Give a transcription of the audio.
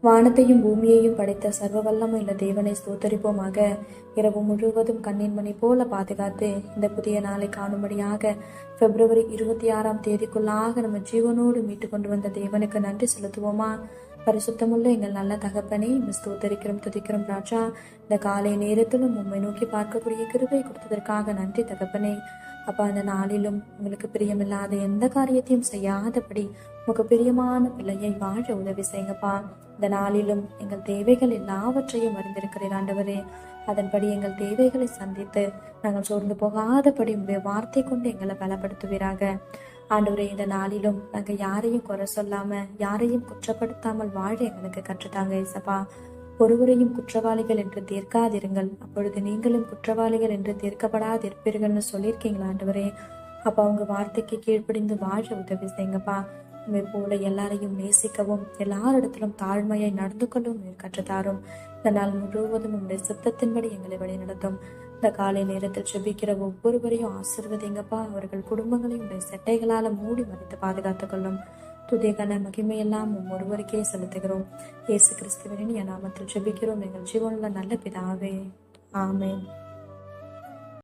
வானத்தையும் பூமியையும் படைத்த சர்வ வல்லமையுள்ள தேவனை ஸ்தோத்தரிப்போமாக. இரவு முழுவதும் கண்ணின் மணி போல பாதுகாத்து இந்த புதிய நாளை காணும்படியாக பிப்ரவரி 26ஆம் தேதிக்குள்ளாக நம்ம ஜீவனோடு மீட்டு கொண்டு வந்த தேவனுக்கு நன்றி செலுத்துவோமா? பரிசுத்தமுள்ள எங்கள் நல்ல தகப்பனே, ஸ்தோத்தரிக்கிறோம், துதிக்கிறோம் ராஜா. இந்த காலை நேரத்திலும் உண்மை நோக்கி பார்க்கக்கூடிய கிருபை கொடுத்ததற்காக நன்றி தகப்பனே. அப்பா, அந்த நாளிலும் உங்களுக்கு பிரியமில்லாத எந்த காரியத்தையும் செய்யாதபடி உங்களுக்கு பிரியமான பிள்ளையை வாழ உதவி செய்யுங்கப்பா. இந்த நாளிலும் எங்கள் தேவைகள் எல்லாவற்றையும் அறிந்திருக்கிறேன் ஆண்டவரே. அதன்படி எங்கள் தேவைகளை சந்தித்து நாங்கள் சோர்ந்து போகாதபடி உங்களுடைய வார்த்தை கொண்டு எங்களை பலப்படுத்துவீராக ஆண்டவரே. இந்த நாளிலும் நாங்கள் யாரையும் குறை சொல்லாம, யாரையும் குற்றப்படுத்தாமல் வாழ எங்களுக்கு கற்றுத்தாங்க ஏசப்பா. ஒருவரையும் குற்றவாளிகள் என்று தீர்க்காதிருங்கள், அப்பொழுது நீங்களும் குற்றவாளிகள் என்று தீர்க்கப்படாதிருப்பீர்கள்னு சொல்லியிருக்கீங்களா ஆண்டவரே. அப்பா, உங்க வார்த்தைக்கு கீழ்ப்படிந்து வாழ உதவி செய்யுங்கப்பா. உண்மை போல எல்லாரையும் நேசிக்கவும், எல்லாரிடத்திலும் தாழ்மையை நடந்து கொள்ளவும் கற்றுத்தாரும். இந்த நாள் முழுவதும் உங்களுடைய சித்தத்தின்படி எங்களை வழி நடத்தும். இந்த காலை நேரத்தில் செபிக்கிற ஒவ்வொருவரையும் ஆசீர்வதிங்கப்பா. அவர்கள் குடும்பங்களையும் உடைய செட்டைகளால மூடி மறைத்து பாதுகாத்துக் கொள்ளும். துதிகன மகிமையெல்லாம் ஒருவருக்கே செலுத்துகிறோம். இயேசு கிறிஸ்துவின் நாமத்தில் ஜெபிக்கிறோம் எங்கள் ஜீவனுள்ள நல்ல பிதாவே, ஆமென்.